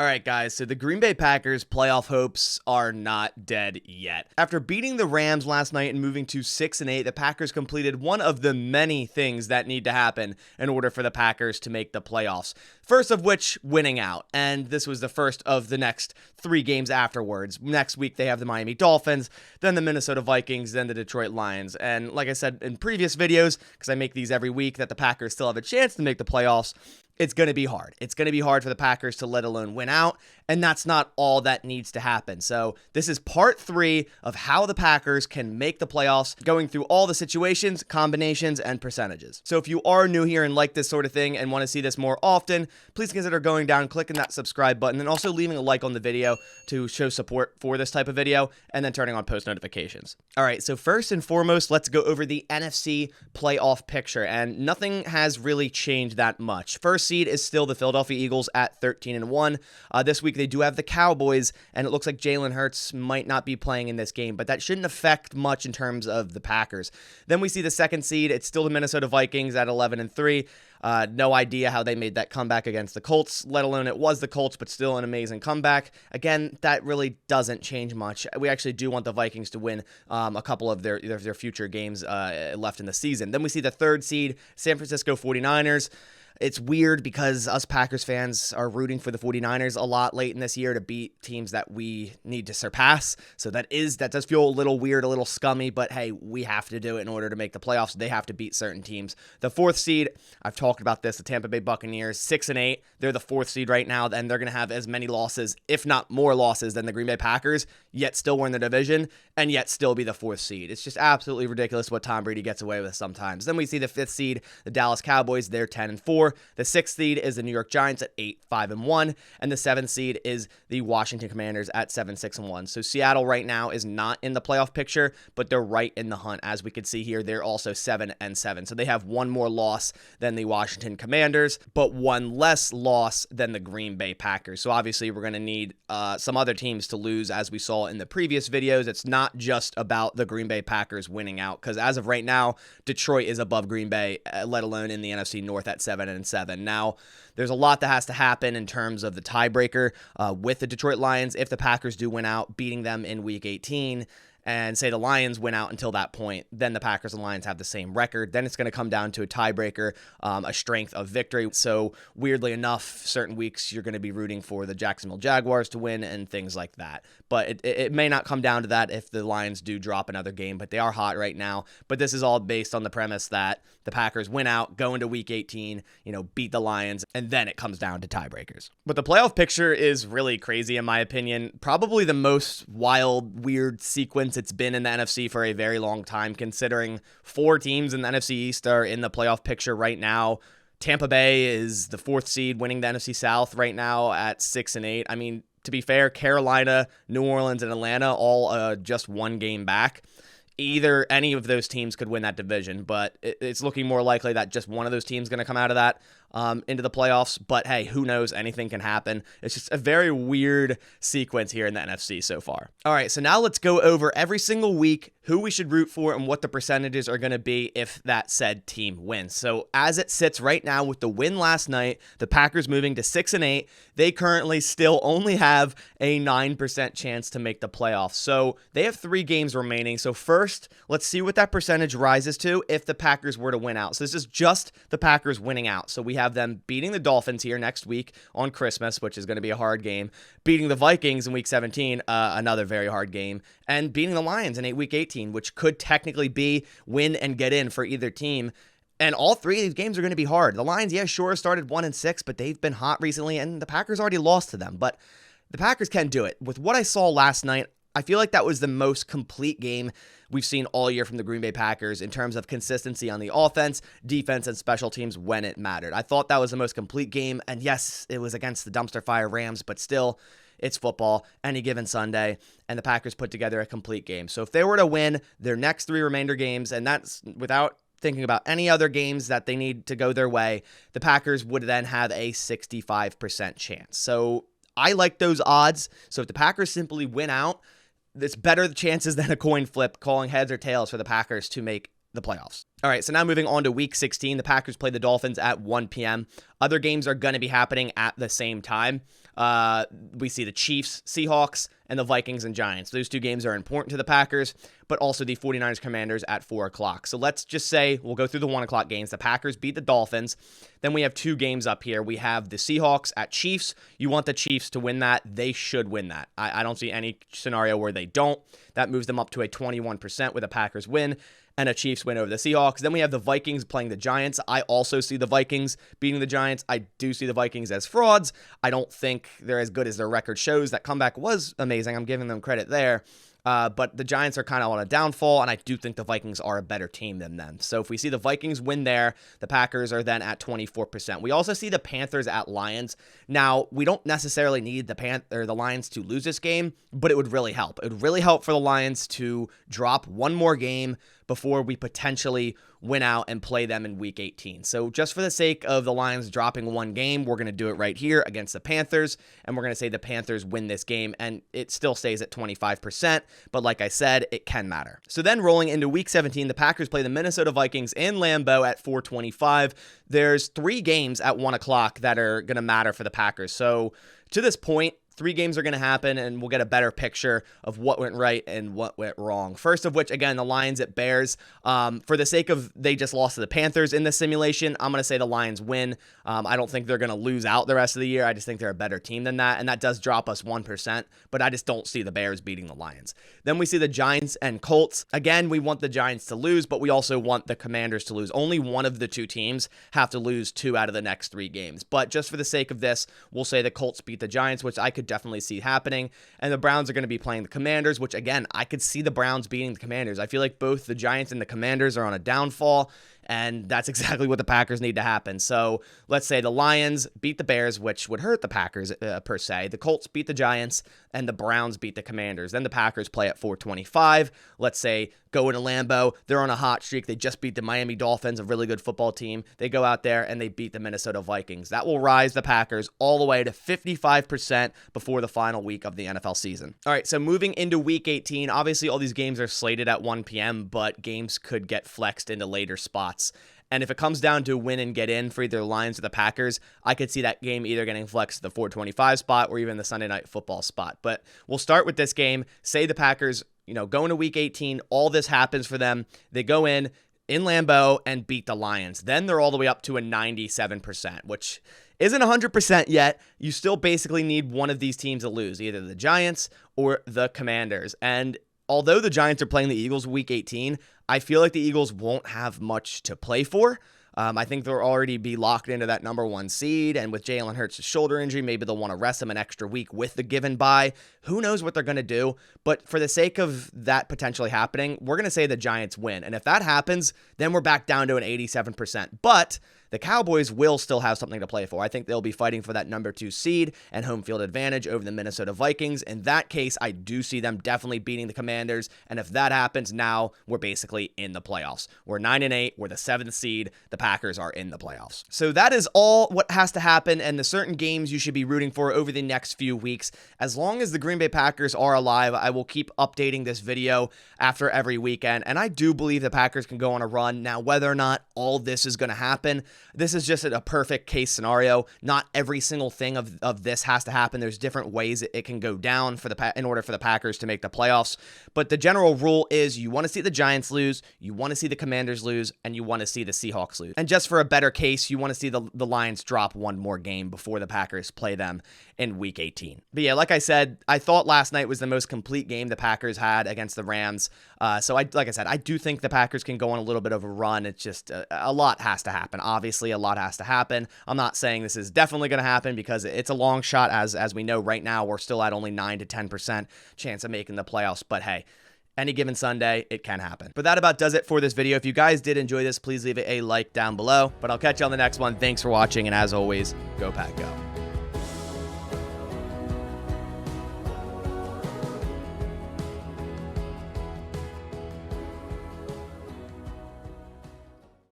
All right, guys, so the Green Bay Packers playoff hopes are not dead yet. After beating the Rams last night and moving to 6-8, the Packers completed one of the many things that need to happen in order for the Packers to make the playoffs. First of which, winning out. And this was the first of the next 3 games afterwards. Next week, they have the Miami Dolphins, then the Minnesota Vikings, then the Detroit Lions. And like I said in previous videos, because I make these every week, that the Packers still have a chance to make the playoffs, it's going to be hard. It's going to be hard for the Packers to let alone win out, and that's not all that needs to happen. So this is part 3 of how the Packers can make the playoffs, going through all the situations, combinations, and percentages. So if you are new here and like this sort of thing and want to see this more often, please consider going down, clicking that subscribe button, and also leaving a like on the video to show support for this type of video, and then turning on post notifications. All right, so first and foremost, let's go over the NFC playoff picture, and nothing has really changed that much. First seed is still the Philadelphia Eagles at 13-1. This week they do have the Cowboys, and it looks like Jalen Hurts might not be playing in this game, but that shouldn't affect much in terms of the Packers. Then we see the second seed. It's still the Minnesota Vikings at 11-3. No idea how they made that comeback against the Colts, let alone it was the Colts, but still an amazing comeback. Again, that really doesn't change much. We actually do want the Vikings to win a couple of their future games left in the season. Then we see the third seed, San Francisco 49ers. It's weird because us Packers fans are rooting for the 49ers a lot late in this year to beat teams that we need to surpass. So that does feel a little weird, a little scummy, but hey, we have to do it in order to make the playoffs. They have to beat certain teams. The fourth seed, I've talked about this, the Tampa Bay Buccaneers, 6-8. They're the fourth seed right now, and they're going to have as many losses, if not more losses, than the Green Bay Packers, yet still win the division, and yet still be the fourth seed. It's just absolutely ridiculous what Tom Brady gets away with sometimes. Then we see the fifth seed, the Dallas Cowboys, they're 10-4. The sixth seed is the New York Giants at 8-5-1, and the seventh seed is the Washington Commanders at 7-6-1. So Seattle right now is not in the playoff picture, but they're right in the hunt. As we can see here, they're also 7-7. So they have one more loss than the Washington Commanders, but one less loss than the Green Bay Packers. So obviously we're going to need some other teams to lose, as we saw in the previous videos. It's not just about the Green Bay Packers winning out, because as of right now, Detroit is above Green Bay, let alone in the NFC North at 7-7. Now, there's a lot that has to happen in terms of the tiebreaker with the Detroit Lions. If the Packers do win out, beating them in Week 18, and say the Lions win out until that point, then the Packers and Lions have the same record. Then it's going to come down to a tiebreaker, a strength of victory. So weirdly enough, certain weeks you're going to be rooting for the Jacksonville Jaguars to win and things like that. But it may not come down to that if the Lions do drop another game, but they are hot right now. But this is all based on the premise that the Packers win out, go into Week 18, beat the Lions, and then it comes down to tiebreakers. But the playoff picture is really crazy in my opinion. Probably the most wild, weird sequence it's been in the NFC for a very long time, considering 4 teams in the NFC East are in the playoff picture right now. Tampa Bay is the 4th seed, winning the NFC South right now at 6-8. I mean, to be fair, Carolina, New Orleans, and Atlanta all just one game back. Any of those teams could win that division, but it's looking more likely that just one of those teams is going to come out of that into the playoffs. But hey, who knows? Anything can happen. It's just a very weird sequence here in the NFC so far. All right, so now let's go over every single week who we should root for and what the percentages are going to be if that said team wins. So as it sits right now with the win last night, the Packers moving to 6-8, they currently still only have a 9% chance to make the playoffs. So they have 3 games remaining. So first, let's see what that percentage rises to if the Packers were to win out. So this is just the Packers winning out. So we have them beating the Dolphins here next week on Christmas, which is going to be a hard game, beating the Vikings in Week 17, another very hard game, and beating the Lions in Week 18, which could technically be win and get in for either team. And all 3 of these games are going to be hard. The Lions, sure, started 1-6, but they've been hot recently, and the Packers already lost to them. But the Packers can do it. With what I saw last night, I feel like that was the most complete game we've seen all year from the Green Bay Packers in terms of consistency on the offense, defense, and special teams when it mattered. I thought that was the most complete game, and yes, it was against the dumpster fire Rams, but still, it's football, any given Sunday, and the Packers put together a complete game. So if they were to win their next 3 remainder games, and that's without thinking about any other games that they need to go their way, the Packers would then have a 65% chance. So I like those odds. So if the Packers simply win out, it's better chances than a coin flip calling heads or tails for the Packers to make the playoffs. All right, so now moving on to Week 16, the Packers play the Dolphins at 1 p.m. Other games are going to be happening at the same time. We see the Chiefs, Seahawks, and the Vikings and Giants. Those 2 games are important to the Packers, but also the 49ers Commanders at 4 o'clock. So let's just say we'll go through the 1 o'clock games. The Packers beat the Dolphins. Then we have 2 games up here. We have the Seahawks at Chiefs. You want the Chiefs to win that. They should win that. I don't see any scenario where they don't. That moves them up to a 21% with a Packers win and a Chiefs win over the Seahawks. Then we have the Vikings playing the Giants. I also see the Vikings beating the Giants. I do see the Vikings as frauds. I don't think they're as good as their record shows. That comeback was amazing. I'm giving them credit there. But the Giants are kind of on a downfall, and I do think the Vikings are a better team than them. So if we see the Vikings win there, the Packers are then at 24%. We also see the Panthers at Lions. Now, we don't necessarily need the Lions to lose this game, but it would really help. It would really help for the Lions to drop one more game before we potentially win out and play them in Week 18. So just for the sake of the Lions dropping one game, we're going to do it right here against the Panthers, and we're going to say the Panthers win this game, and it still stays at 25%, but like I said, it can matter. So then rolling into Week 17, the Packers play the Minnesota Vikings in Lambeau at 4:25. There's 3 games at 1 o'clock that are going to matter for the Packers. So to this point, 3 games are going to happen, and we'll get a better picture of what went right and what went wrong. First of which, again, the Lions at Bears. For the sake of they just lost to the Panthers in this simulation, I'm going to say the Lions win. I don't think they're going to lose out the rest of the year. I just think they're a better team than that, and that does drop us 1%, but I just don't see the Bears beating the Lions. Then we see the Giants and Colts. Again, we want the Giants to lose, but we also want the Commanders to lose. Only one of the 2 teams have to lose 2 out of the next 3 games. But just for the sake of this, we'll say the Colts beat the Giants, which I could definitely see happening. And the Browns are going to be playing the Commanders, which again, I could see the Browns beating the Commanders. I feel like both the Giants and the Commanders are on a downfall, and that's exactly what the Packers need to happen. So let's say the Lions beat the Bears, which would hurt the Packers per se. The Colts beat the Giants, and the Browns beat the Commanders. Then the Packers play at 4:25. Let's say go into Lambeau. They're on a hot streak. They just beat the Miami Dolphins, a really good football team. They go out there and they beat the Minnesota Vikings. That will rise the Packers all the way to 55% before the final week of the NFL season. All right, so moving into Week 18, obviously all these games are slated at 1 p.m., but games could get flexed into later spots. And if it comes down to win and get in for either the Lions or the Packers, I could see that game either getting flexed to the 4:25 spot or even the Sunday Night Football spot. But we'll start with this game. Say the Packers, go into Week 18, all this happens for them. They go in Lambeau and beat the Lions. Then they're all the way up to a 97%, which isn't 100% yet. You still basically need one of these teams to lose, either the Giants or the Commanders. And although the Giants are playing the Eagles Week 18, I feel like the Eagles won't have much to play for. I think they'll already be locked into that number 1 seed, and with Jalen Hurts' shoulder injury, maybe they'll want to rest him an extra week with the given bye. Who knows what they're going to do, but for the sake of that potentially happening, we're going to say the Giants win, and if that happens, then we're back down to an 87%, but the Cowboys will still have something to play for. I think they'll be fighting for that number 2 seed and home field advantage over the Minnesota Vikings. In that case, I do see them definitely beating the Commanders. And if that happens, now we're basically in the playoffs. We're 9-8. We're the 7th seed. The Packers are in the playoffs. So that is all what has to happen and the certain games you should be rooting for over the next few weeks. As long as the Green Bay Packers are alive, I will keep updating this video after every weekend. And I do believe the Packers can go on a run. Now, whether or not all this is going to happen, this is just a perfect case scenario. Not every single thing of this has to happen. There's different ways it can go down in order for the Packers to make the playoffs. But the general rule is you want to see the Giants lose, you want to see the Commanders lose, and you want to see the Seahawks lose. And just for a better case, you want to see the Lions drop one more game before the Packers play them in Week 18. But yeah, like I said, I thought last night was the most complete game the Packers had against the Rams. So like I said, I do think the Packers can go on a little bit of a run. It's just a lot has to happen. Obviously, a lot has to happen. I'm not saying this is definitely going to happen because it's a long shot. As we know right now, we're still at only 9 to 10% chance of making the playoffs. But hey, any given Sunday, it can happen. But that about does it for this video. If you guys did enjoy this, please leave it a like down below. But I'll catch you on the next one. Thanks for watching. And as always, go Pack Go.